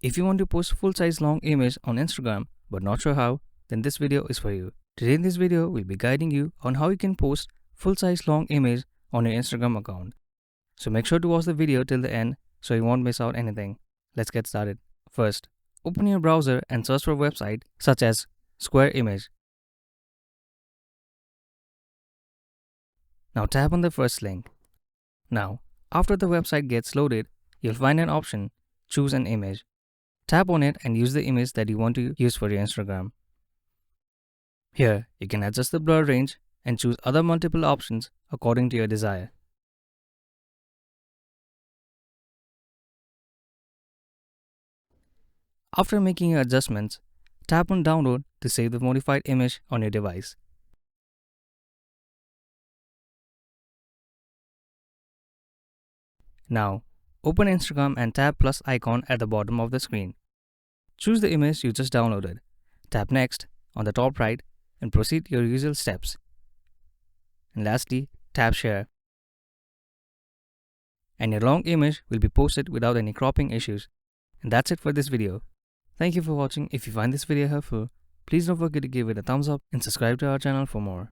If you want to post full-size long image on Instagram but not sure how, then this video is for you. Today in this video, we'll be guiding you on how you can post full-size long image on your Instagram account. So make sure to watch the video till the end so you won't miss out anything. Let's get started. First, open your browser and search for a website such as Square Image. Now tap on the first link. Now, after the website gets loaded, you'll find an option, Choose an Image. Tap on it and use the image that you want to use for your Instagram. Here, you can adjust the blur range and choose other multiple options according to your desire. After making your adjustments, tap on Download to save the modified image on your device. Now, open Instagram and tap plus icon at the bottom of the screen. Choose the image you just downloaded. Tap Next on the top right and proceed your usual steps. And lastly, tap Share. And your long image will be posted without any cropping issues. And that's it for this video. Thank you for watching. If you find this video helpful, please don't forget to give it a thumbs up and subscribe to our channel for more.